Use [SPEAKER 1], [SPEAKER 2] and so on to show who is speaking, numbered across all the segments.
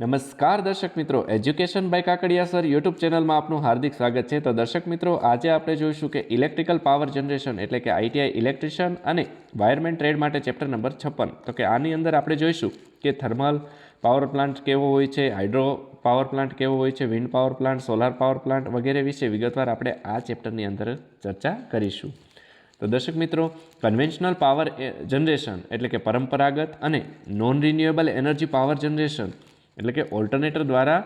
[SPEAKER 1] નમસ્કાર દર્શક મિત્રો, education by Kakadiya sir YouTube ચેનલમાં આપનું હાર્દિક સ્વાગત છે। તો દર્શક મિત્રો, આજે આપણે જોઈશું કે ઇલેક્ટ્રિકલ પાવર જનરેશન એટલે કે આઈટીઆઈ ઇલેક્ટ્રિશિયન અને વાયરમેન ટ્રેડ માટે ચેપ્ટર નંબર 56। તો કે આની અંદર આપણે જોઈશું કે થર્મલ પાવર પ્લાન્ટ કેવો હોય છે, હાઇડ્રો પાવર પ્લાન્ટ કેવો હોય છે, wind power plant, solar power plant વગેરે વિશે વિગતવાર આપણે આ ચેપ્ટરની અંદર ચર્ચા કરીશું। તો દર્શક મિત્રો, કન્વેન્શનલ પાવર જનરેશન એટલે કે પરંપરાગત અને non renewable energy power generation એટલે કે ઓલ્ટરનેટર દ્વારા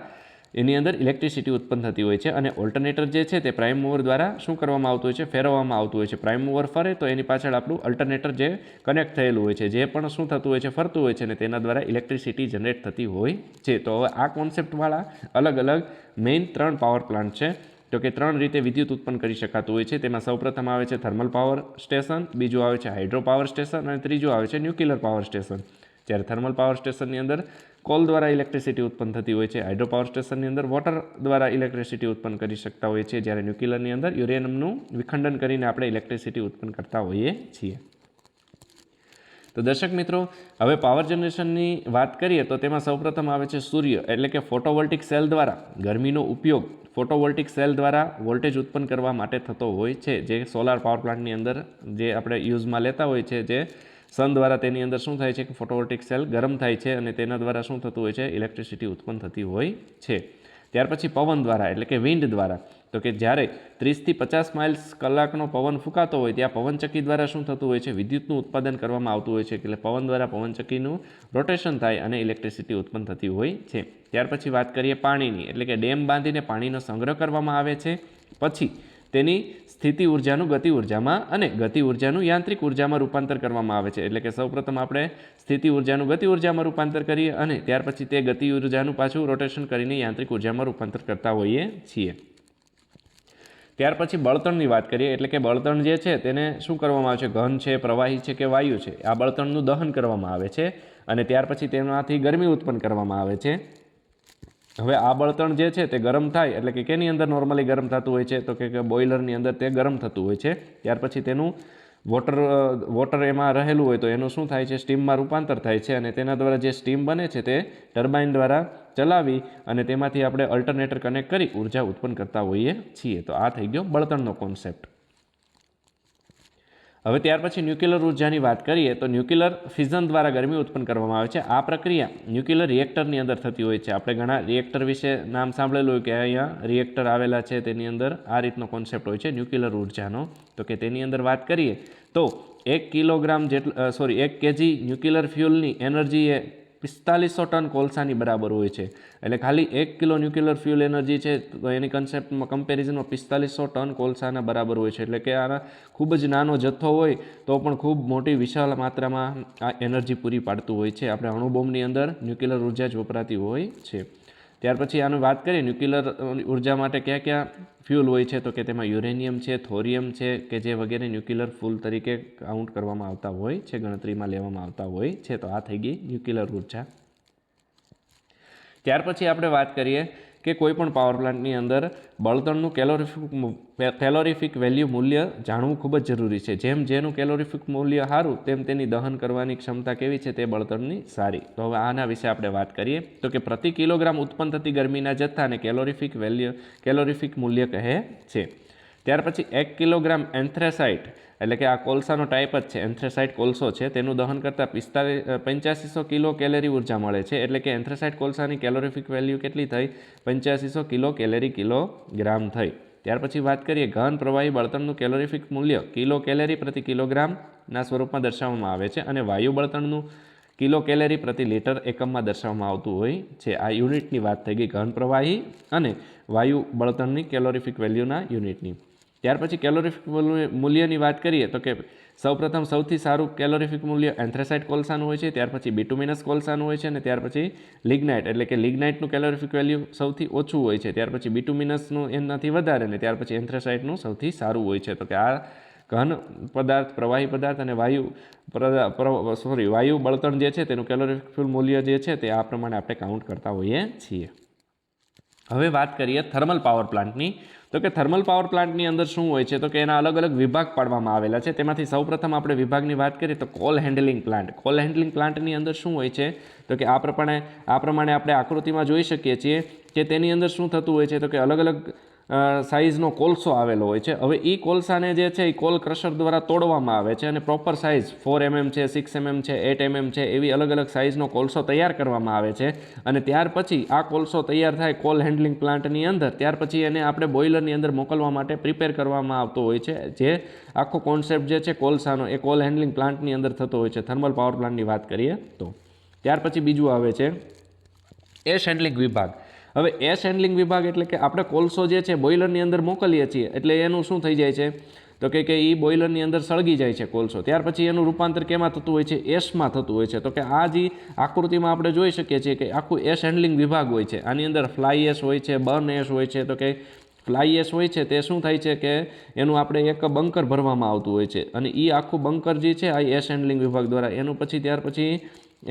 [SPEAKER 1] એની અંદર ઇલેક્ટ્રિસિટી ઉત્પન્ન થતી હોય છે અને ઓલ્ટરનેટર જે છે તે પ્રાઇમ મૂવર દ્વારા શું કરવામાં આવતું હોય છે, ફેરવવામાં આવતું હોય છે। પ્રાઇમ મૂવર ફરે તો એની પાછળ આપણું અલ્ટરનેટર જે કનેક્ટ થયેલું હોય છે, જે પણ શું થતું હોય છે, ફરતું હોય છે અને તેના દ્વારા ઇલેક્ટ્રિસિટી જનરેટ થતી હોય છે। તો હવે આ કોન્સેપ્ટવાળા અલગ અલગ મેઇન 3 પાવર પ્લાન્ટ છે। તો કે 3 રીતે વિદ્યુત ઉત્પન્ન કરી શકાતું હોય છે। તેમાં સૌપ્રથમ આવે છે થર્મલ પાવર સ્ટેશન, બીજું આવે છે હાઇડ્રો પાવર સ્ટેશન અને ત્રીજું આવે છે ન્યુક્લિયર પાવર સ્ટેશન। જ્યારે થર્મલ પાવર સ્ટેશનની અંદર કોલ દ્વારા ઇલેક્ટ્રિસિટી ઉત્પન્ન થતી હોય છે, હાઇડ્રો પાવર સ્ટેશનની અંદર વોટર દ્વારા ઇલેક્ટ્રિસિટી ઉત્પન્ન કરી શકતા હોઈએ છીએ, જ્યારે ન્યુક્લિયરની અંદર યુરેનિયમનું વિખંડન કરીને આપણે ઇલેક્ટ્રિસિટી ઉત્પન્ન કરતા હોઈએ છીએ। તો દર્શક મિત્રો, હવે પાવર જનરેશનની વાત કરીએ તો તેમાં સૌપ્રથમ આવે છે સૂર્ય એટલે કે ફોટોવોલ્ટિક સેલ દ્વારા ગરમીનો ઉપયોગ ફોટોવોલ્ટિક સેલ દ્વારા વોલ્ટેજ ઉત્પન્ન કરવા માટે થતો હોય છે, જે સોલાર પાવર પ્લાન્ટની અંદર જે આપણે યુઝમાં લેતા હોય છે। જે સન દ્વારા તેની અંદર શું થાય છે કે ફોટોવોલ્ટિક સેલ ગરમ થાય છે અને તેના દ્વારા શું થતું હોય છે, ઇલેક્ટ્રિસિટી ઉત્પન્ન થતી હોય છે। ત્યાર પછી પવન દ્વારા એટલે કે વિન્ડ દ્વારા, તો કે જ્યારે 30થી 50 માઇલ્સ કલાકનો પવન ફૂંકાતો હોય ત્યાં પવનચક્કી દ્વારા શું થતું હોય છે, વિદ્યુતનું ઉત્પાદન કરવામાં આવતું હોય છે। એટલે પવન દ્વારા પવનચક્કીનું રોટેશન થાય અને ઇલેક્ટ્રિસિટી ઉત્પન્ન થતી હોય છે। ત્યાર પછી વાત કરીએ પાણીની, એટલે કે ડેમ બાંધીને પાણીનો સંગ્રહ કરવામાં આવે છે, પછી તેની સ્થિતિ ઉર્જાનું ગતિ ઉર્જામાં અને ગતિ ઉર્જાનું યાંત્રિક ઉર્જામાં રૂપાંતર કરવામાં આવે છે। એટલે કે સૌપ્રથમ આપણે સ્થિતિ ઉર્જાનું ગતિ ઉર્જામાં રૂપાંતર કરીએ અને ત્યાર પછી તે ગતિ ઉર્જાનું પાછું રોટેશન કરીને યાંત્રિક ઉર્જામાં રૂપાંતર કરતા હોઈએ છીએ। ત્યાર પછી બળતણની વાત કરીએ, એટલે કે બળતણ જે છે તેને શું કરવામાં આવે છે, ઘન છે, પ્રવાહી છે કે વાયુ છે, આ બળતણનું દહન કરવામાં આવે છે અને ત્યાર પછી તેમાંથી ગરમી ઉત્પન્ન કરવામાં આવે છે। હવે આ બળતણ જે છે તે ગરમ થાય એટલે કે કેની અંદર નોર્મલી ગરમ થતું હોય છે, તો કે બોઇલરની અંદર તે ગરમ થતું હોય છે। ત્યાર પછી તેનું વોટર એમાં રહેલું હોય તો એનું શું થાય છે, સ્ટીમમાં રૂપાંતર થાય છે અને તેના દ્વારા જે સ્ટીમ બને છે તે ટર્બાઇન દ્વારા ચલાવી અને તેમાંથી આપણે અલ્ટરનેટર કનેક્ટ કરી ઉર્જા ઉત્પન્ન કરતા હોઈએ છીએ। તો આ થઈ ગયો બળતણનો કોન્સેપ્ટ। હવે ત્યાર પછી ન્યુક્લિયર ઉર્જાની વાત કરીએ તો ન્યુક્લિયર ફિઝન દ્વારા ગરમી ઉત્પન્ન કરવામાં આવે છે। આ પ્રક્રિયા ન્યુક્લિયર રિએક્ટરની અંદર થતી હોય છે। આપણે ઘણા રિએક્ટર વિશે નામ સાંભળેલું હોય કે અહીંયા રિએક્ટર આવેલા છે, તેની અંદર આ રીતનો કોન્સેપ્ટ હોય છે ન્યુક્લિયર ઉર્જાનો। તો કે તેની અંદર વાત કરીએ તો 1 કિલોગ્રામ જેટલું 1 કેજી ન્યુક્લિયર ફ્યુલની એનર્જી એ 4500 ટન કોલસાની બરાબર હોય છે। એટલે ખાલી 1 કિલો ન્યુક્લિયર ફ્યુલ એનર્જી છે તો એની કન્સેપ્ટમાં કમ્પેરિઝનમાં 4500 ટન કોલસાના બરાબર હોય છે। એટલે કે આના ખૂબ જ નાનો જથ્થો હોય તો પણ ખૂબ મોટી વિશાળ માત્રામાં આ એનર્જી પૂરી પાડતું હોય છે। આપણે અણુબોમ્બની અંદર ન્યુક્લિયર ઉર્જા જ વપરાતી હોય છે। ત્યાર પછી આનું વાત કરીએ ન્યુક્લિયર ઉર્જા માટે કયા કયા ફ્યુલ હોય છે, તો કે તેમાં યુરેનિયમ છે, થોરિયમ છે કે જે વગેરે ન્યુક્લિયર ફ્યુલ તરીકે કાઉન્ટ કરવામાં આવતા હોય છે, ગણતરીમાં લેવામાં આવતા હોય છે। તો આ થઈ ગઈ ન્યુક્લિયર ઉર્જા। ત્યાર પછી આપણે વાત કરીએ કે કોઈ પણ પાવર પ્લાન્ટની અંદર બળતણનું કેલોરીફિક વેલ્યુ મૂલ્ય જાણવું ખૂબ જ જરૂરી છે। જેનું કેલોરીફિક મૂલ્ય સારું તેમ તેની દહન કરવાની ક્ષમતા કેવી છે, તે બળતણની સારી। તો હવે આના વિશે આપણે વાત કરીએ તો કે પ્રતિ કિલોગ્રામ ઉત્પન્ન થતી ગરમીના જથ્થાને કેલોરીફિક મૂલ્ય કહે છે। ત્યાર પછી 1 કિલોગ્રામ એન્થ્રેસાઇટ એટલે કે આ કોલસાનો ટાઈપ જ છે, એન્થ્રેસાઇટ કોલસો છે, તેનું દહન કરતાં 8500 કિલો કેલેરી ઉર્જા મળે છે। એટલે કે એન્થ્રેસાઇટ કોલસાની કેલોરીફિક વેલ્યુ કેટલી થઈ, 8500 કિલો કેલેરી કિલોગ્રામ થઈ। ત્યાર પછી વાત કરીએ ઘન પ્રવાહી બળતણનું કેલોરીફિક મૂલ્ય કિલો કેલેરી પ્રતિ કિલોગ્રામના સ્વરૂપમાં દર્શાવવામાં આવે છે અને વાયુ બળતણનું કિલો કેલેરી પ્રતિ લીટર એકમમાં દર્શાવવામાં આવતું હોય છે। આ યુનિટની વાત થઈ ગઈ ઘન પ્રવાહી અને વાયુ બળતણની કેલોરીફિક વેલ્યુના યુનિટની। ત્યાર પછી કેલોરીફિક મૂલ્યની વાત કરીએ તો કે સૌપ્રથમ સૌથી સારું કેલોરીફિક મૂલ્ય એન્થ્રેસાઇટ કોલસાનું હોય છે, ત્યાર પછી બિટુમિનસ કોલસાનું હોય છે અને ત્યાર પછી લિગ્નાઇટ એટલે કે લિગ્નાઇટનું કેલોરીફિક વેલ્યુ સૌથી ઓછું હોય છે, ત્યાર પછી બિટુમિનસનું એનાથી વધારે અને ત્યાર પછી એન્થ્રેસાઇટનું સૌથી સારું હોય છે। તો કે આ ઘન પદાર્થ, પ્રવાહી પદાર્થ અને વાયુ બળતણ જે છે તેનું કેલોરીફિક મૂલ્ય જે છે તે આ પ્રમાણે આપણે કાઉન્ટ કરતા હોઈએ છીએ। હવે વાત કરીએ થર્મલ પાવર પ્લાન્ટની, તો કે થર્મલ પાવર પ્લાન્ટની અંદર શું હોય છે, તો કે એના અલગ અલગ વિભાગ પાડવામાં આવેલા છે. તેમાંથી સૌપ્રથમ આપણે વિભાગની વાત કરીએ તો call handling plant. Call handling પ્લાન્ટની અંદર શું હોય છે, તો કે આ પ્રમાણે આપણે આકૃતિમાં જોઈ શકીએ છીએ કે તેની અંદર શું થતું હોય છે, તો કે અલગ અલગ સાઇઝનો કોલસો આવેલો હોય છે. હવે એ કોલસાને જે છે એ કોલ ક્રશર દ્વારા તોડવામાં આવે છે અને પ્રોપર સાઇઝ 4 mm છે, 6 mm છે, 8 mm છે, એવી અલગ અલગ સાઇઝનો કોલસો તૈયાર કરવામાં આવે છે. અને ત્યાર પછી આ કોલસો તૈયાર થાય કોલ હેન્ડલિંગ પ્લાન્ટની અંદર, ત્યાર પછી એને આપણે બોઇલરની અંદર મોકલવા માટે પ્રિપેર કરવામાં આવતો હોય છે. જે આખો કોન્સેપ્ટ જે છે કોલસાનો એ કોલ હેન્ડલિંગ પ્લાન્ટની અંદર થતો હોય છે, થર્મલ પાવર પ્લાન્ટની વાત કરીએ તો. ત્યાર પછી બીજું આવે છે એશ હેન્ડલિંગ વિભાગ. હવે એશ હેન્ડલિંગ વિભાગ એટલે કે આપણે કોલસો જે છે બોઇલરની અંદર મોકલીએ છીએ એટલે એનું શું થઈ જાય છે, તો કે એ બોઇલરની અંદર સળગી જાય છે કોલસો. ત્યાર પછી એનું રૂપાંતર કેમાં થતું હોય છે, એશમાં થતું હોય છે. તો કે આ જે આકૃતિમાં આપણે જોઈ શકીએ છીએ કે આખું એશ હેન્ડલિંગ વિભાગ હોય છે. આની અંદર ફ્લાય એશ હોય છે, બર્ન એશ હોય છે. તો કે ફ્લાય એશ હોય છે તે શું થાય છે કે એનું આપણે એક બંકર ભરવામાં આવતું હોય છે અને એ આખું બંકર જે છે આ એશ હેન્ડલિંગ વિભાગ દ્વારા એનું પછી ત્યાર પછી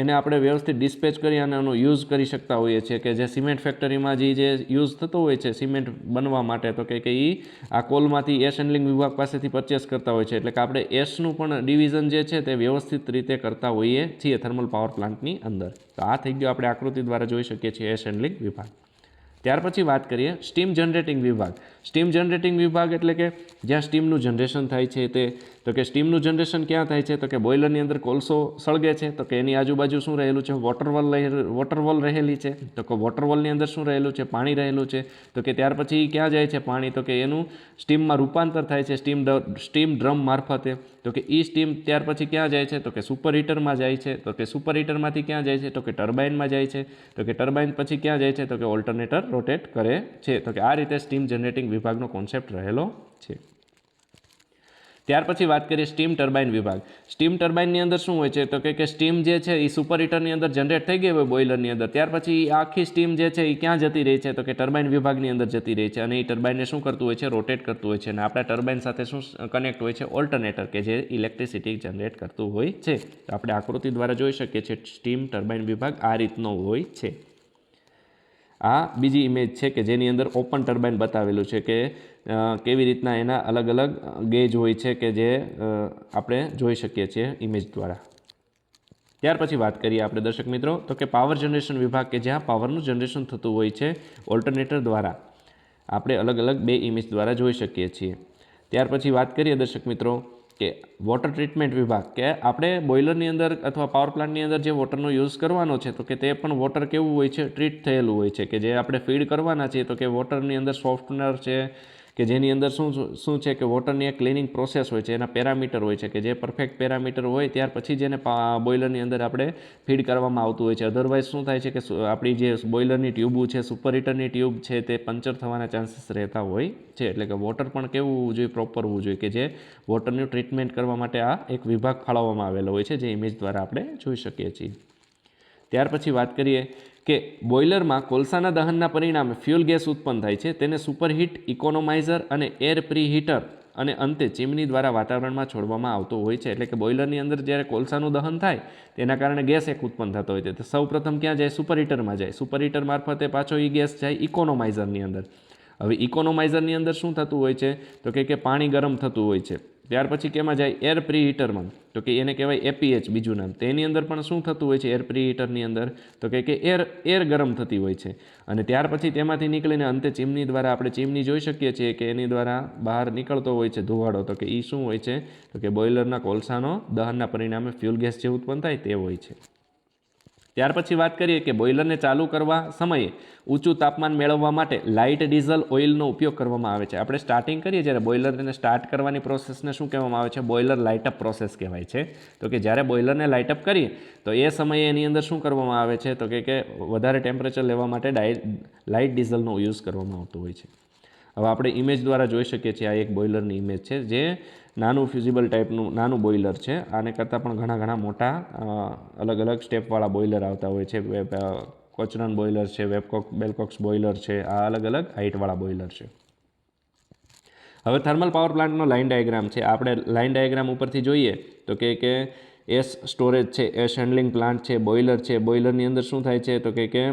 [SPEAKER 1] એને આપણે વ્યવસ્થિત ડિસ્પેચ કરી અને એનો યુઝ કરી શકતા હોઈએ છીએ. કે જે સિમેન્ટ ફેક્ટરીમાં જે યુઝ થતો હોય છે સિમેન્ટ બનવા માટે, તો કે એ આ કોલમાંથી એશ હેન્ડલિંગ વિભાગ પાસેથી પરચેસ કરતા હોય છે. એટલે કે આપણે એશનું પણ ડિવિઝન જે છે તે વ્યવસ્થિત રીતે કરતા હોઈએ છીએ થર્મલ પાવર પ્લાન્ટની અંદર. તો આ થઈ ગયો આપણે આકૃતિ દ્વારા જોઈ શકીએ છીએ એશ હેન્ડલિંગ વિભાગ. ત્યાર પછી વાત કરીએ સ્ટીમ જનરેટિંગ વિભાગ. સ્ટીમ જનરેટિંગ વિભાગ એટલે કે જ્યાં સ્ટીમનું જનરેશન થાય છે તે. તો કે સ્ટીમનું જનરેશન ક્યાં થાય છે, તો કે બોઇલરની અંદર કોલસો સળગે છે, તો કે એની આજુબાજુ શું રહેલું છે, વોટરવોલ રહેલી છે. તો કે વોટરવોલની અંદર શું રહેલું છે, પાણી રહેલું છે. તો કે ત્યાર પછી ક્યાં જાય છે પાણી, તો કે એનું સ્ટીમમાં રૂપાંતર થાય છે સ્ટીમ ડ્રમ મારફતે. તો કે એ સ્ટીમ ત્યાર પછી ક્યાં જાય છે, તો કે સુપર હીટરમાં જાય છે. તો કે સુપર હીટરમાંથી ક્યાં જાય છે, તો કે ટર્બાઇનમાં જાય છે. તો કે ટર્બાઇન પછી ક્યાં જાય છે, તો કે ઓલ્ટરનેટર રોટેટ કરે છે. તો કે આ રીતે સ્ટીમ જનરેટિંગ વિભાગનો કોન્સેપ્ટ રહેલો છે. ત્યાર પછી વાત કરીએ સ્ટીમ ટર્બાઇન વિભાગ. સ્ટીમ ટર્બાઇનની અંદર શું હોય છે, તો કે સ્ટીમ જે છે એ સુપર હીટરની અંદર જનરેટ થઈ ગઈ હોય બોઇલરની અંદર, ત્યાર પછી આખી સ્ટીમ જે છે એ ક્યાં જતી રહી છે, તો કે ટર્બાઇન વિભાગની અંદર જતી રહી છે અને એ ટર્બાઇનને શું કરતું હોય છે, રોટેટ કરતું હોય છે. અને આપણા ટર્બાઇન સાથે શું કનેક્ટ હોય છે, ઓલ્ટરનેટર, કે જે ઇલેક્ટ્રિસિટી જનરેટ કરતું હોય છે. તો આપણે આકૃતિ દ્વારા જોઈ શકીએ છીએ સ્ટીમ ટર્બાઇન વિભાગ આ રીતનો હોય છે. આ બીજી ઇમેજ છે કે જેની અંદર ઓપન ટર્બાઇન બતાવેલું છે કે કેવી રીતના એના અલગ અલગ ગેજ હોય છે કે જે આપણે જોઈ શકીએ છીએ ઇમેજ દ્વારા. ત્યાર પછી વાત કરીએ આપણે દર્શક મિત્રો તો કે પાવર જનરેશન વિભાગ, કે જ્યાં પાવરનું જનરેશન થતું હોય છે ઓલ્ટરનેટર દ્વારા. આપણે અલગ અલગ બે ઇમેજ દ્વારા જોઈ શકીએ છીએ. ત્યાર પછી વાત કરીએ દર્શક મિત્રો કે વોટર ટ્રીટમેન્ટ વિભાગ, કે આપણે બોઇલરની અંદર અથવા પાવર પ્લાન્ટની અંદર જે વોટરનો યુઝ કરવાનો છે તો કે તે પણ વોટર કેવું હોય છે, ટ્રીટ થયેલું હોય છે. કે જે આપણે ફીડ કરવાના છીએ તો કે વોટરની અંદર સોફ્ટનર છે કે જેની અંદર શું છે કે વોટરની એક ક્લિનિંગ પ્રોસેસ હોય છે, એના પેરામીટર હોય છે કે જે પરફેક્ટ પેરામીટર હોય ત્યાર પછી જ એને બોઇલરની અંદર આપણે ફીડ કરવામાં આવતું હોય છે. અધરવાઇઝ શું થાય છે કે આપણી જે બોઇલરની ટ્યુબ છે, સુપર હીટરની ટ્યુબ છે, તે પંચર થવાના ચાન્સીસ રહેતા હોય છે. એટલે કે વોટર પણ કેવું હોવું જોઈએ, પ્રોપર હોવું જોઈએ, કે જે વોટરનું ટ્રીટમેન્ટ કરવા માટે આ એક વિભાગ ફાળવવામાં આવેલો હોય છે, જે ઇમેજ દ્વારા આપણે જોઈ શકીએ છીએ. ત્યાર પછી વાત કરીએ કે બોઇલરમાં કોલસાના દહનના પરિણામે ફ્યુલ ગેસ ઉત્પન્ન થાય છે. તેને સુપરહીટ, ઇકોનોમાઇઝર અને એર પ્રીહીટર અને અંતે ચીમની દ્વારા વાતાવરણમાં છોડવામાં આવતો હોય છે. એટલે કે બોઇલરની અંદર જ્યારે કોલસાનું દહન થાય તેના કારણે ગેસ એક ઉત્પન્ન થતો હોય છે. તો સૌ પ્રથમ ક્યાં જાય, સુપર હીટરમાં જાય. સુપર હીટર મારફતે પાછો એ ગેસ જાય ઇકોનોમાઇઝરની અંદર. હવે ઇકોનોમાઇઝરની અંદર શું થતું હોય છે, તો કે પાણી ગરમ થતું હોય છે. ત્યાર પછી કેમાં જાય, એર પ્રીહીટરમાં, તો કે એને કહેવાય એપીએચ બીજું નામ. તેની અંદર પણ શું થતું હોય છે એર પ્રીહીટરની અંદર, તો કે એર ગરમ થતી હોય છે. અને ત્યાર પછી તેમાંથી નીકળીને અંતે ચીમની દ્વારા આપણે ચીમની જોઈ શકીએ છીએ કે એની દ્વારા બહાર નીકળતો હોય છે ધુવાડો. તો કે એ શું હોય છે, તો કે બોઇલરના કોલસાનો દહનના પરિણામે ફ્યુલ ગેસ જે ઉત્પન્ન થાય તે હોય છે. ત્યાર પછી વાત કરીએ કે બોઇલરને ચાલુ કરવા સમયે ઊંચું તાપમાન મેળવવા માટે લાઇટ ડીઝલ ઓઇલનો ઉપયોગ કરવામાં આવે છે. આપણે સ્ટાર્ટિંગ કરીએ જ્યારે બોઇલરને સ્ટાર્ટ કરવાની પ્રોસેસને શું કહેવામાં આવે છે, બોઇલર લાઇટઅપ પ્રોસેસ કહેવાય છે. તો કે જ્યારે બોઇલરને લાઇટઅપ કરીએ તો એ સમયે એની અંદર શું કરવામાં આવે છે, તો કે વધારે ટેમ્પરેચર લેવા માટે લાઇટ ડીઝલનો યુઝ કરવામાં આવતો હોય છે. હવે આપણે ઇમેજ દ્વારા જોઈ શકીએ છીએ, આ એક બોઇલરની ઇમેજ છે જે નાનું ફ્યુઝિબલ ટાઈપનું નાનું બોઇલર છે. આને કરતાં પણ ઘણા મોટા અલગ અલગ સ્ટેપવાળા બોઇલર આવતા હોય છે. કોચરન બોઇલર છે, બેલકોક્સ બોઇલર છે, આ અલગ અલગ હાઇટવાળા બોઇલર છે. હવે થર્મલ પાવર પ્લાન્ટનો લાઇન ડાયાગ્રામ છે. આપણે લાઇન ડાયાગ્રામ ઉપરથી જોઈએ તો કે એસ સ્ટોરેજ છે, એસ હેન્ડલિંગ પ્લાન્ટ છે, બોઇલર છે. બોઇલરની અંદર શું થાય છે, તો કે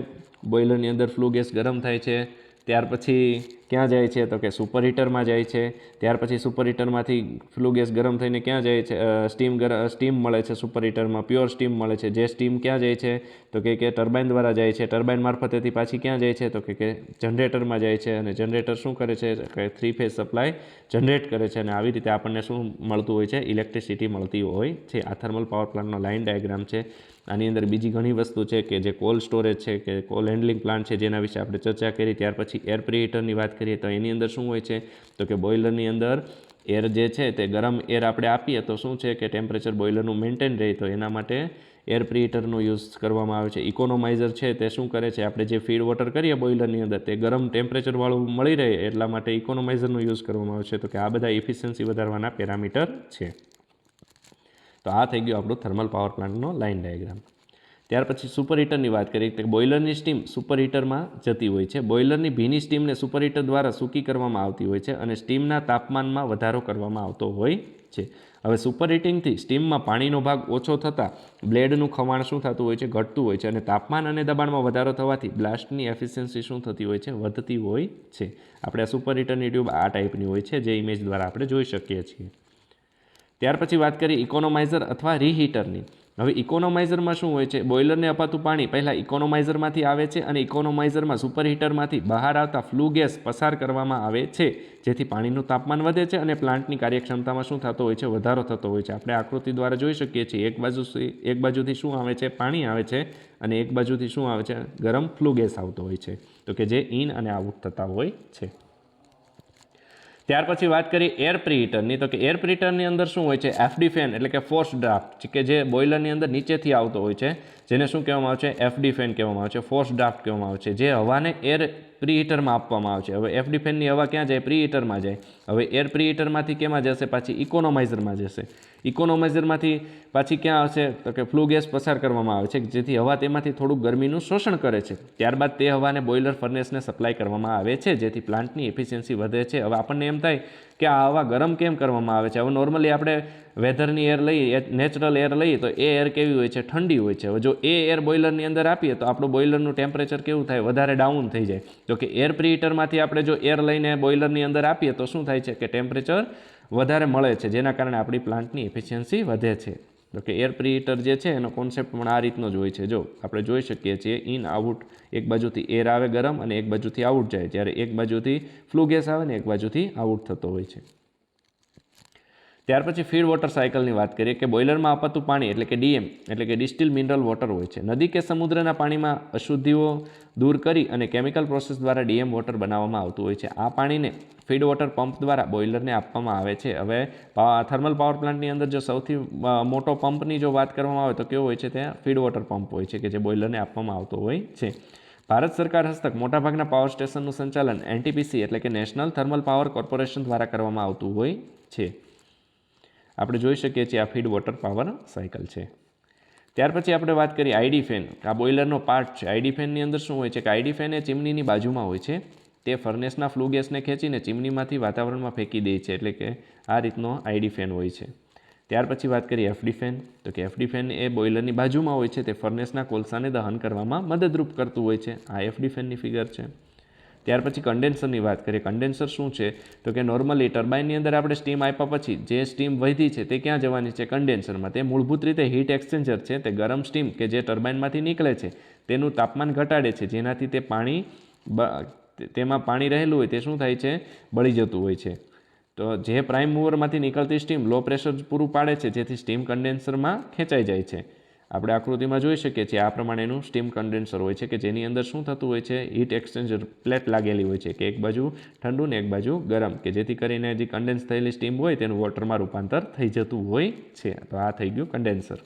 [SPEAKER 1] બોઇલરની અંદર ફ્લુ ગેસ ગરમ થાય છે. ત્યાર પછી ક્યાં જાય છે તો કે સુપર હીટરમાં જાય છે. ત્યાર પછી સુપર હીટરમાંથી ફ્લુ ગેસ ગરમ થઈને ક્યાં જાય છે, સ્ટીમ મળે છે સુપર હીટરમાં, પ્યોર સ્ટીમ મળે છે. જે સ્ટીમ ક્યાં જાય છે તો કે ટર્બાઇન દ્વારા જાય છે. ટર્બાઇન મારફતેથી પાછી ક્યાં જાય છે તો કે જનરેટરમાં જાય છે, અને જનરેટર શું કરે છે કે 3 ફેઝ સપ્લાય જનરેટ કરે છે, અને આવી રીતે આપણને શું મળતું હોય છે, ઇલેક્ટ્રિસિટી મળતી હોય છે. આ થર્મલ પાવર પ્લાન્ટનો લાઇન ડાયાગ્રામ છે. આની અંદર બીજી ઘણી વસ્તુ છે કે જે કોલ્ડ સ્ટોરેજ છે કે કોલ હેન્ડલિંગ પ્લાન્ટ છે, જેના વિશે આપણે ચર્ચા કરી. ત્યાર પછી એર પ્રીહીટરની વાત કરીએ તો એની અંદર શું હોય છે તો કે બોઇલરની અંદર એર જે છે તે ગરમ એર આપણે આપીએ તો શું છે કે ટેમ્પરેચર બોઇલરનું મેન્ટેન રહે, તો એના માટે એર પ્રીહીટરનો યુઝ કરવામાં આવે છે. ઇકોનોમાઇઝર છે તે શું કરે છે, આપણે જે ફીડ વોટર કરીએ બોઇલરની અંદર તે ગરમ ટેમ્પરેચરવાળું મળી રહે એટલા માટે ઇકોનોમાઇઝરનો યુઝ કરવામાં આવે છે. તો કે આ બધા એફિશિયન્સી વધારવાના પેરામીટર છે. તો આ થઈ ગયું આપણું થર્મલ પાવર પ્લાન્ટનો લાઇન ડાયાગ્રામ. ત્યાર પછી સુપર હીટરની વાત કરીએ તો બોઇલરની સ્ટીમ સુપર હીટરમાં જતી હોય છે. બોઇલરની ભીની સ્ટીમને સુપર હીટર દ્વારા સૂકી કરવામાં આવતી હોય છે અને સ્ટીમના તાપમાનમાં વધારો કરવામાં આવતો હોય છે. હવે સુપર હીટિંગથી સ્ટીમમાં પાણીનો ભાગ ઓછો થતાં બ્લેડનું ખવાણ શું થતું હોય છે, ઘટતું હોય છે, અને તાપમાન અને દબાણમાં વધારો થવાથી બ્લાસ્ટની એફિશિયન્સી શું થતી હોય છે, વધતી હોય છે. આપણે આ સુપર હીટરની ટ્યુબ આ ટાઈપની હોય છે, જે ઇમેજ દ્વારા આપણે જોઈ શકીએ છીએ. ત્યાર પછી વાત કરીએ ઇકોનોમાઇઝર અથવા રીહીટરની. હવે ઇકોનોમાઇઝરમાં શું હોય છે, બોઇલરને અપાતું પાણી પહેલાં ઇકોનોમાઇઝરમાંથી આવે છે અને ઇકોનોમાઇઝરમાં સુપર હીટરમાંથી બહાર આવતા ફ્લુ ગેસ પસાર કરવામાં આવે છે, જેથી પાણીનું તાપમાન વધે છે અને પ્લાન્ટની કાર્યક્ષમતામાં શું થતો હોય છે, વધારો થતો હોય છે. આપણે આકૃતિ દ્વારા જોઈ શકીએ છીએ એક બાજુથી શું આવે છે, પાણી આવે છે, અને એક બાજુથી શું આવે છે, ગરમ ફ્લુ ગેસ આવતો હોય છે, તો કે જે ઇન અને આઉટ થતા હોય છે. ત્યાર પછી વાત કરીએ એર પ્રીહીટરની. તો કે એર પ્રીહીટરની અંદર શું હોય છે, એફડી ફેન એટલે કે ફોર્સ ડ્રાફ્ટ કે જે બોઇલરની અંદર નીચેથી આવતો હોય છે, જેને શું કહેવામાં આવે છે, એફડી ફેન કહેવામાં આવે છે, ફોર્સ ડ્રાફ્ટ કહેવામાં આવે છે, જે હવાને એર પ્રીહીટરમાં આપવામાં આવે છે. હવે એફડી ફેનની હવા ક્યાં જાય, પ્રીહીટરમાં જાય. હવે એર પ્રીહીટરમાંથી કેમાં જશે, પાછી ઇકોનોમાઇઝરમાં જશે. ઇકોનોમાઇઝરમાંથી પાછી ક્યાં આવશે તો કે ફ્લુ ગેસ પસાર કરવામાં આવે છે, જેથી હવા તેમાંથી થોડુંક ગરમીનું શોષણ કરે છે. ત્યારબાદ તે હવાને બોઇલર ફર્નેસને સપ્લાય કરવામાં આવે છે, જેથી પ્લાન્ટની એફિશિયન્સી વધે છે. હવે આપણને એમ થાય કે આ હવા ગરમ કેમ કરવામાં આવે છે. હવે નોર્મલી આપણે વેધરની એર લઈએ, નેચરલ એર લઈએ તો એ એર કેવી હોય છે, ઠંડી હોય છે. હવે જો એ એર બોઇલરની અંદર આપીએ તો આપણું બોઇલરનું ટેમ્પરેચર કેવું થાય, વધારે ડાઉન થઈ જાય. તો કે એર પ્રીહીટરમાંથી આપણે જો એર લઈને બોઇલરની અંદર આપીએ તો શું થાય છે કે ટેમ્પરેચર વધારે મળે છે, જેના કારણે આપણી પ્લાન્ટની એફિશિયન્સી વધે છે. તો કે એર પ્રીહીટર જે છે એનો કોન્સેપ્ટ પણ આ રીતનો જ હોય છે. જો આપણે જોઈ શકીએ છીએ ઇન આઉટ, એક બાજુથી એર આવે ગરમ અને એક બાજુથી આઉટ જાય, જ્યારે એક બાજુથી ફ્લુ ગેસ આવે ને એક બાજુથી આઉટ થતો હોય છે. ત્યાર પછી ફીડ વોટર સાયકલની વાત કરીએ કે બોઇલરમાં અપાતું પાણી એટલે કે ડીએમ એટલે કે ડિસ્ટિલ મિનરલ વોટર હોય છે. નદી કે સમુદ્રના પાણીમાં અશુદ્ધિઓ દૂર કરી અને કેમિકલ પ્રોસેસ દ્વારા ડીએમ વોટર બનાવવામાં આવતું હોય છે. આ પાણીને ફીડ વોટર પંપ દ્વારા બોઇલરને આપવામાં આવે છે. હવે થર્મલ પાવર પ્લાન્ટની અંદર જો સૌથી મોટો પંપની જો વાત કરવામાં આવે તો કેવો હોય છે, ત્યાં ફીડ વોટર પંપ હોય છે કે જે બોઇલરને આપવામાં આવતો હોય છે. ભારત સરકાર હસ્તક મોટાભાગના પાવર સ્ટેશનનું સંચાલન એનટીપીસી એટલે કે નેશનલ થર્મલ પાવર કોર્પોરેશન દ્વારા કરવામાં આવતું હોય છે. આપણે જોઈ શકીએ છીએ આ ફીડ વોટર પાવર સાયકલ છે. ત્યાર પછી આપણે વાત કરીએ આઈડી ફેન. આ બોઇલરનો પાર્ટ છે. આઈડી ફેનની અંદર શું હોય છે કે આઈડી ફેન એ ચીમનીની બાજુમાં હોય છે. તે ફર્નેસના ફ્લુ ગેસને ખેંચીને ચીમનીમાંથી વાતાવરણમાં ફેંકી દે છે, એટલે કે આ રીતનો આઈડી ફેન હોય છે. ત્યાર પછી વાત કરીએ એફડી ફેન. તો કે એફડી ફેન એ બોઇલરની બાજુમાં હોય છે. તે ફર્નેસના કોલસાને દહન કરવામાં મદદરૂપ કરતું હોય છે. આ એફડી ફેનની ફિગર છે. ત્યાર પછી કન્ડેન્સરની વાત કરીએ. કન્ડેન્સર શું છે તો કે નોર્મલી ટર્બાઇનની અંદર આપણે સ્ટીમ આપ્યા પછી જે સ્ટીમ વધી છે તે ક્યાં જવાની છે, કન્ડેન્સરમાં. તે મૂળભૂત રીતે હીટ એક્સચેન્જર છે. તે ગરમ સ્ટીમ કે જે ટર્બાઇનમાંથી નીકળે છે તેનું તાપમાન ઘટાડે છે, જેનાથી તે તેમાં પાણી રહેલું હોય તે શું થાય છે, બળી જતું હોય છે. તો જે પ્રાઇમ મૂવરમાંથી નીકળતી સ્ટીમ લો પ્રેશર પૂરું પાડે છે, જેથી સ્ટીમ કન્ડેન્સરમાં ખેંચાઈ જાય છે. આપણે આકૃતિમાં જોઈ શકીએ છીએ આ પ્રમાણેનું સ્ટીમ કન્ડેન્સર હોય છે કે જેની અંદર શું થતું હોય છે, હીટ એક્સચેન્જર પ્લેટ લાગેલી હોય છે કે એક બાજુ ઠંડુ ને એક બાજુ ગરમ, કે જેથી કરીને જે કન્ડેન્સ થયેલી સ્ટીમ હોય તેનું વોટરમાં રૂપાંતર થઈ જતું હોય છે. તો આ થઈ ગયું કન્ડેન્સર.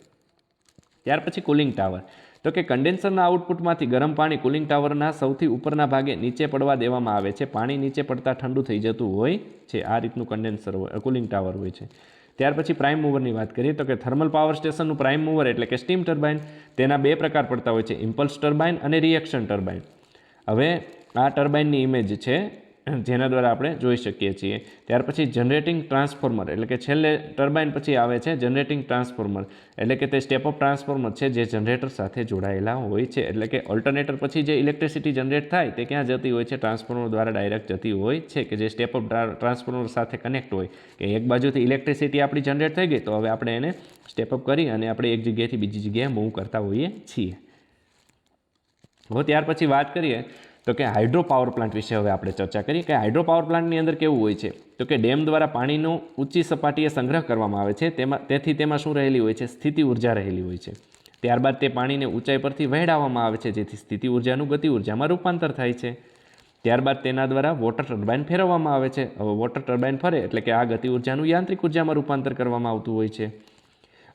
[SPEAKER 1] ત્યાર પછી કુલિંગ ટાવર. તો કે કન્ડેન્સરના આઉટપુટમાંથી ગરમ પાણી કુલિંગ ટાવરના સૌથી ઉપરના ભાગે નીચે પડવા દેવામાં આવે છે. પાણી નીચે પડતા ઠંડુ થઈ જતું હોય છે. આ રીતનું કન્ડેન્સર કુલિંગ ટાવર હોય છે. ત્યાર પછી પ્રાઇમ મૂવરની વાત કરીએ તો કે થર્મલ પાવર સ્ટેશનનું પ્રાઇમ મૂવર એટલે કે સ્ટીમ ટર્બાઇન, તેના બે પ્રકાર પડતા હોય છે, ઇમ્પલ્સ ટર્બાઇન અને રિએક્શન ટર્બાઇન. હવે આ ટર્બાઇનની ઇમેજ છે જેના દ્વારા આપણે જોઈ શકીએ છીએ. ત્યાર પછી જનરેટિંગ ટ્રાન્સફોર્મર એટલે કે છેલ્લે ટર્બાઇન પછી આવે છે જનરેટિંગ ટ્રાન્સફોર્મર એટલે કે તે સ્ટેપ અપ ટ્રાન્સફોર્મર છે જે જનરેટર સાથે જોડાયેલા હોય છે. એટલે કે ઓલ્ટરનેટર પછી જે ઇલેક્ટ્રિસિટી જનરેટ થાય તે ક્યાં જતી હોય છે? ટ્રાન્સફોર્મર દ્વારા ડાયરેક્ટ જતી હોય છે, કે જે સ્ટેપ અપ ટ્રાન્સફોર્મર સાથે કનેક્ટ હોય, કે એક બાજુથી ઇલેક્ટ્રિસિટી આપણી જનરેટ થઈ ગઈ તો હવે આપણે એને સ્ટેપ અપ કરી અને આપણે એક જગ્યાએથી બીજી જગ્યાએ મૂવ કરતા હોઈએ છીએ. હવે ત્યાર પછી વાત કરીએ તો કે હાઇડ્રો પાવર પ્લાન્ટ વિશે હવે આપણે ચર્ચા કરીએ કે હાઇડ્રો પાવર પ્લાન્ટની અંદર કેવું હોય છે તો કે ડેમ દ્વારા પાણીનો ઊંચી સપાટીએ સંગ્રહ કરવામાં આવે છે. તેથી તેમાં શું રહેલી હોય છે? સ્થિતિ ઉર્જા રહેલી હોય છે. ત્યારબાદ તે પાણીને ઊંચાઈ પરથી વહેડાવવામાં આવે છે, જેથી સ્થિતિ ઉર્જાનું ગતિ ઉર્જામાં રૂપાંતર થાય છે. ત્યારબાદ તેના દ્વારા વોટર ટર્બાઇન ફેરવવામાં આવે છે. હવે વોટર ટર્બાઇન ફરે એટલે કે આ ગતિ ઉર્જાનું યાંત્રિક ઉર્જામાં રૂપાંતર કરવામાં આવતું હોય છે.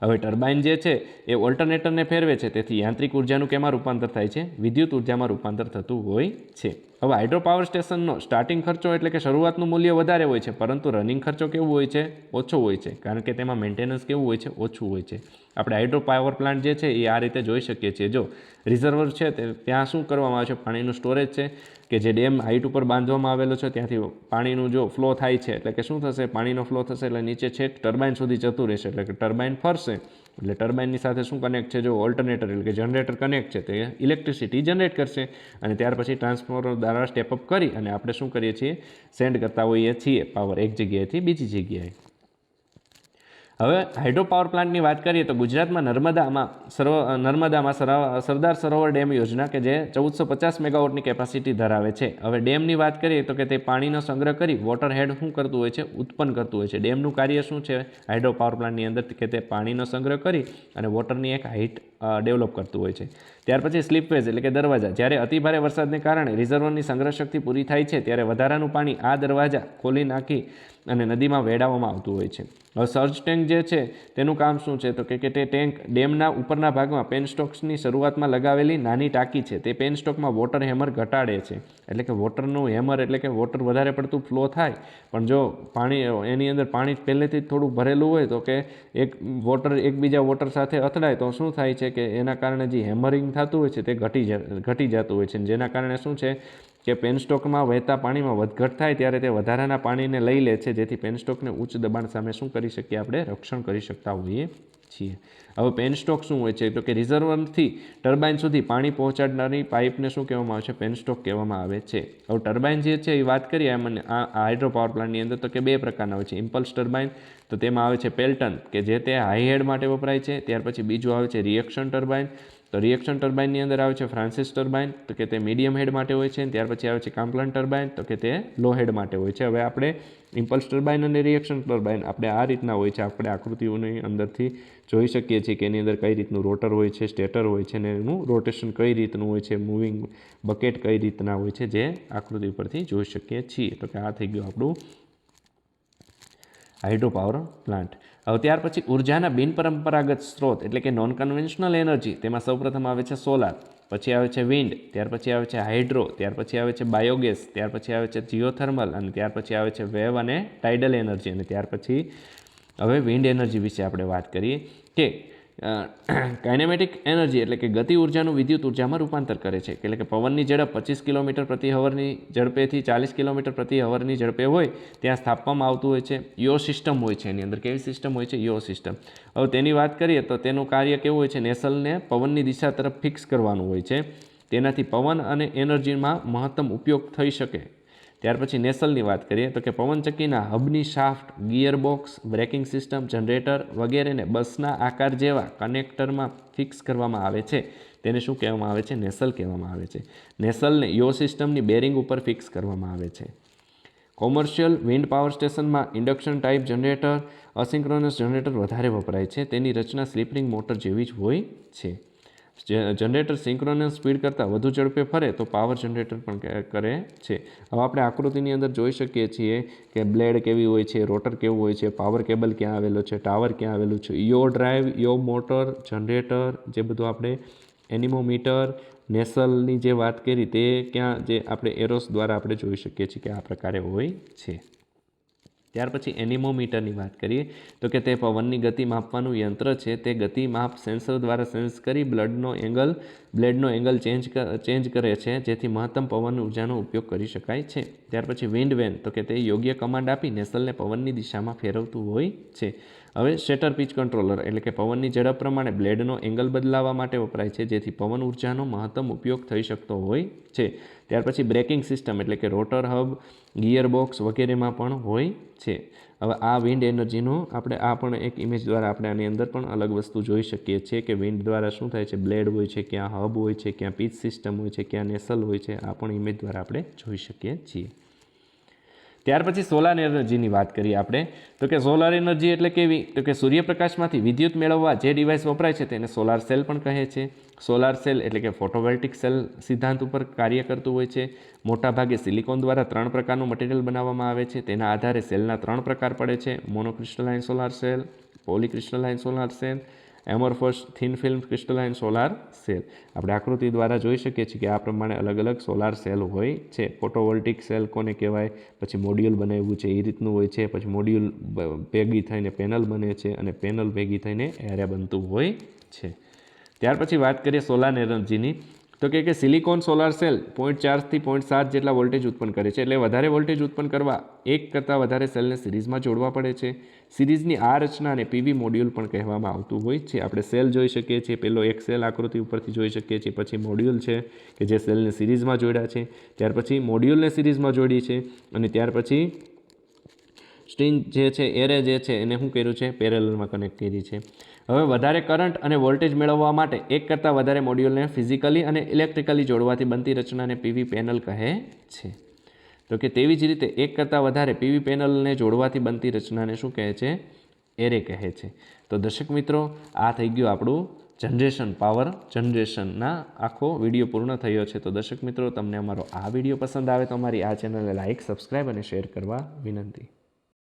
[SPEAKER 1] હવે ટર્બાઇન જે છે એ ઓલ્ટરનેટરને ફેરવે છે, તેથી યાંત્રિક ઉર્જાનું કેમાં રૂપાંતર થાય છે? વિદ્યુત ઉર્જામાં રૂપાંતર થતું હોય છે. હવે હાઇડ્રો પાવર સ્ટેશનનો સ્ટાર્ટિંગ ખર્ચો એટલે કે શરૂઆતનું મૂલ્ય વધારે હોય છે, પરંતુ રનિંગ ખર્ચો કેવું હોય છે? ઓછો હોય છે, કારણ કે તેમાં મેન્ટેનન્સ કેવું હોય છે? ઓછું હોય છે. આપણે હાઇડ્રો પાવર પ્લાન્ટ જે છે એ આ રીતે જોઈ શકીએ છીએ. જો રિઝર્વર છે ત્યાં શું કરવામાં આવે છે? પાણીનું સ્ટોરેજ છે કે જે ડેમ હાઇટ ઉપર બાંધવામાં આવેલો છે, ત્યાંથી પાણીનું જો ફ્લો થાય છે એટલે કે શું થશે? પાણીનો ફ્લો થશે એટલે નીચે છેક ટર્બાઇન સુધી જતું રહેશે, એટલે કે ટર્બાઇન ફરશે એટલે ટર્બાઇનની સાથે શું કનેક્ટ છે? જો ઓલ્ટરનેટર એટલે કે જનરેટર કનેક્ટ છે, તે ઇલેક્ટ્રિસિટી જનરેટ કરશે અને ત્યાર પછી ટ્રાન્સફોર્મર દ્વારા સ્ટેપઅપ કરી અને આપણે શું કરીએ છીએ? સેન્ડ કરતા હોઈએ છીએ પાવર એક જગ્યાએથી બીજી જગ્યાએ. હવે હાઇડ્રો પાવર પ્લાન્ટની વાત કરીએ તો ગુજરાતમાં નર્મદામાં સરદાર સરોવર ડેમ યોજના કે જે 1450 મેગાવોટની કેપેસિટી ધરાવે છે. હવે ડેમની વાત કરીએ તો કે તે પાણીનો સંગ્રહ કરી વોટર હેડ શું કરતું હોય છે? ઉત્પન્ન કરતું હોય છે. ડેમનું કાર્ય શું છે હાઇડ્રો પાવર પ્લાન્ટની અંદર? કે તે પાણીનો સંગ્રહ કરી અને વોટરની એક હાઇટ ડેવલપ કરતું હોય છે. ત્યાર પછી સ્લીપવેઝ એટલે કે દરવાજા. જ્યારે અતિભારે વરસાદને કારણે રિઝર્વરની સંગ્રહ શક્તિ પૂરી થાય છે ત્યારે વધારાનું પાણી આ દરવાજા ખોલી નાખી અને નદીમાં વેડાવવામાં આવતું હોય છે. હવે સર્જ ટેન્ક જે છે તેનું કામ શું છે તો કે તે ટેન્ક ડેમના ઉપરના ભાગમાં પેનસ્ટોક્સની શરૂઆતમાં લગાવેલી નાની ટાંકી છે, તે પેનસ્ટોકમાં વોટર હેમર ઘટાડે છે. એટલે કે વોટરનું હેમર એટલે કે વોટર વધારે પડતું ફ્લો થાય, પણ જો પાણી એની અંદર પાણી પહેલેથી જ થોડું ભરેલું હોય તો કે એક વોટર એકબીજા વોટર સાથે અથડાય તો શું થાય છે કે એના કારણે જે હેમરિંગ થતું હોય છે તે ઘટી જતું હોય છે, જેના કારણે શું છે કે પેનસ્ટોકમાં વહેતા પાણીમાં વધઘટ થાય ત્યારે તે વધારાના પાણીને લઈ લે છે, જેથી પેનસ્ટોકને ઉચ્ચ દબાણ સામે શું કરી શકીએ? આપણે રક્ષણ કરી શકતા હોઈએ છીએ. હવે પેનસ્ટોક શું હોય છે તો કે રિઝર્વરથી ટર્બાઇન સુધી પાણી પહોંચાડનારી પાઇપને શું કહેવામાં આવે છે? પેનસ્ટોક કહેવામાં આવે છે. હવે ટર્બાઇન જે છે એ વાત કરીએ આ હાઇડ્રો પાવર પ્લાન્ટની અંદર તો કે બે પ્રકારના હોય છે. ઇમ્પલ્સ ટર્બાઇન તો તેમાં આવે છે પેલ્ટન કે જે તે હાઈ હેડ માટે વપરાય છે. ત્યાર પછી બીજું આવે છે રિએક્શન ટર્બાઇન. તો રિએક્શન ટર્બાઇનની અંદર આવે છે ફ્રાન્સિસ ટર્બાઇન તો કે તે મીડિયમ હેડ માટે હોય છે. ત્યાર પછી આવે છે કામ્પ્લન ટર્બાઇન તો કે તે લો હેડ માટે હોય છે. હવે આપણે ઇમ્પલ્સ ટર્બાઇન અને રિએક્શન ટર્બાઇન આપણે આ રીતના હોય છે, આપણે આકૃતિઓની અંદરથી જોઈ શકીએ છીએ કે એની અંદર કઈ રીતનું રોટર હોય છે, સ્ટેટર હોય છે અને એનું રોટેશન કઈ રીતનું હોય છે, મૂવિંગ બકેટ કઈ રીતના હોય છે, જે આકૃતિ પરથી જોઈ શકીએ છીએ. તો કે આ થઈ ગયું આપણું હાઇડ્રો પાવર પ્લાન્ટ. હવે ત્યાર પછી ઉર્જાના બિનપરંપરાગત સ્ત્રોત એટલે કે નોન કન્વેન્શનલ એનર્જી, તેમાં સૌપ્રથમ આવે છે સોલાર, પછી આવે છે વિન્ડ, ત્યાર પછી આવે છે હાઇડ્રો, ત્યાર પછી આવે છે બાયોગેસ, ત્યાર પછી આવે છે જીઓથર્મલ અને ત્યાર પછી આવે છે વેવ અને ટાઇડલ એનર્જી. અને ત્યાર પછી હવે વિન્ડ એનર્જી વિશે આપણે વાત કરીએ કે કાઇનેમેટિક એનર્જી એટલે કે ગતિ ઉર્જાનું વિદ્યુત ઉર્જામાં રૂપાંતર કરે છે. એટલે કે પવનની ઝડપ 25 કિલોમીટર પ્રતિ હવરની ઝડપેથી 40 કિલોમીટર પ્રતિ હવરની ઝડપે હોય ત્યાં સ્થાપવામાં આવતું હોય છે. યો સિસ્ટમ હોય છે એની અંદર. કેવી સિસ્ટમ હોય છે? યો સિસ્ટમ. હવે તેની વાત કરીએ તો તેનું કાર્ય કેવું હોય છે? નેસલને પવનની દિશા તરફ ફિક્સ કરવાનું હોય છે, તેનાથી પવન અને એનર્જીમાં મહત્તમ ઉપયોગ થઈ શકે. ત્યાર પછી નેસલની વાત કરીએ તો કે પવનચક્કીના હબની shaft, gearbox, braking system, generator વગેરેને બસના આકાર જેવા કનેક્ટરમાં ફિક્સ કરવામાં આવે છે. તેને શું કહેવામાં આવે છે? નેસલ કહેવામાં આવે છે. નેસલને યો સિસ્ટમની બેરિંગ ઉપર ફિક્સ કરવામાં આવે છે. કોમર્શિયલ વિન્ડ પાવર સ્ટેશનમાં ઇન્ડક્શન ટાઈપ જનરેટર, અસિંક્રોનસ જનરેટર વધારે વપરાય છે. તેની રચના સ્લિપ રિંગ મોટર જેવી જ હોય છે. જનરેટર સિંક્રોનસ સ્પીડ કરતાં વધુ ઝડપે ફરે તો પાવર જનરેટર પણ કરે છે. હવે આપણે આકૃતિની અંદર જોઈ શકીએ છીએ કે બ્લેડ કેવી હોય છે, રોટર કેવું હોય છે, પાવર કેબલ ક્યાં આવેલો છે, ટાવર ક્યાં આવેલું છે, યો ડ્રાઈવ, યો મોટર, જનરેટર, જે બધું આપણે એનિમોમીટર, નેસલની જે વાત કરી તે ક્યાં જે આપણે એરોસ દ્વારા આપણે જોઈ શકીએ છીએ કે આ પ્રકારે હોય છે. ત્યાર પછી એનિમોમીટરની વાત કરીએ તો કે તે પવનની ગતિ માપવાનું યંત્ર છે. તે ગતિ માપ સેન્સર દ્વારા સેન્સ કરી બ્લેડનો એંગલ ચેન્જ કરે છે, જેથી મહત્તમ પવન ઉર્જાનો ઉપયોગ કરી શકાય છે. ત્યાર પછી વિન્ડ વેન તો કે તે યોગ્ય કમાન્ડ આપી નેસલને પવનની દિશામાં ફેરવતું હોય છે. હવે શેટર પિચ કંટ્રોલર એટલે કે પવનની ઝડપ પ્રમાણે બ્લેડનો એંગલ બદલાવવા માટે વપરાય છે, જેથી પવન ઉર્જાનો મહત્તમ ઉપયોગ થઈ શકતો હોય છે. ત્યાર પછી બ્રેકિંગ સિસ્ટમ એટલે કે રોટર હબ, ગિયરબોક્સ વગેરેમાં પણ હોય છે. હવે આ વિન્ડ એનર્જીનો આપણે આ પણ એક ઇમેજ દ્વારા આપણે આની અંદર પણ અલગ વસ્તુ જોઈ શકીએ છીએ કે વિન્ડ દ્વારા શું થાય છે, બ્લેડ હોય છે, ક્યાં હબ હોય છે, ક્યાં પીચ સિસ્ટમ હોય છે, ક્યાં નેસલ હોય છે, આ પણ ઇમેજ દ્વારા આપણે જોઈ શકીએ છીએ. ત્યાર પછી સોલાર એનર્જીની વાત કરીએ આપણે તો કે સોલાર એનર્જી એટલે કેવી તો કે સૂર્યપ્રકાશમાંથી વિદ્યુત મેળવવા જે ડિવાઇસ વપરાય છે તેને સોલાર સેલ પણ કહે છે. સોલાર સેલ એટલે કે ફોટોવોલ્ટિક સેલ સિદ્ધાંત ઉપર કાર્ય કરતું હોય છે. મોટાભાગે સિલિકોન દ્વારા 3 પ્રકારનું મટીરિયલ બનાવવામાં આવે છે. તેના આધારે સેલના 3 પ્રકાર પડે છે: monocrystalline solar cell, polycrystalline solar cell, amorphous thin film crystalline solar cell. આપણે આકૃતિ દ્વારા જોઈ શકીએ છીએ કે આ પ્રમાણે અલગ અલગ સોલાર સેલ હોય છે. ફોટોવોલ્ટિક સેલ કોને કહેવાય, પછી મોડ્યુલ બનાવ્યું છે એ રીતનું હોય છે, પછી મોડ્યુલ ભેગી થઈને પેનલ બને છે અને પેનલ ભેગી થઈને એરે બનતું હોય છે. ત્યાર પછી વાત કરીએ સોલાર એનર્જીની તો કે સિલિકોન સોલાર સેલ 0.4 થી 0.7 જેટલા વોલ્ટેજ ઉત્પન્ન કરે છે. એટલે વધારે વોલ્ટેજ ઉત્પન્ન કરવા એક કરતાં વધારે સેલને સિરીઝમાં જોડવા પડે છે. સિરીઝની આ રચનાને પીવી મોડ્યુલ પણ કહેવામાં આવતું હોય છે. આપણે સેલ જોઈ શકીએ છીએ, પેલો એક સેલ આકૃતિ ઉપરથી જોઈ શકીએ છીએ, પછી મોડ્યુલ છે કે જે સેલને સિરીઝમાં જોડ્યા છે, ત્યાર પછી મોડ્યુલને સિરીઝમાં જોડી છે અને ત્યાર પછી સ્ટ્રિંગ જે છે એરે જે છે એને શું કર્યું છે, પેરેલલમાં કનેક્ટ કરી છે. હવે વધારે કરંટ અને વોલ્ટેજ મેળવવા માટે એક કરતાં વધારે મોડ્યુલને ફિઝિકલી અને ઇલેક્ટ્રિકલી જોડવાથી બનતી રચનાને પીવી પેનલ કહે છે. તો કે તેવી જ રીતે એક કરતાં વધારે પીવી પેનલને જોડવાથી બનતી રચનાને શું કહે છે, એરે કહે છે. તો દર્શક મિત્રો, આ થઈ ગયું આપણું પાવર જનરેશનના આખો વિડીયો પૂર્ણ થયો છે. તો દર્શક મિત્રો, તમને અમારો આ વિડીયો પસંદ આવે તો અમારી આ ચેનલને લાઇક, સબસ્ક્રાઈબ અને શેર કરવા વિનંતી.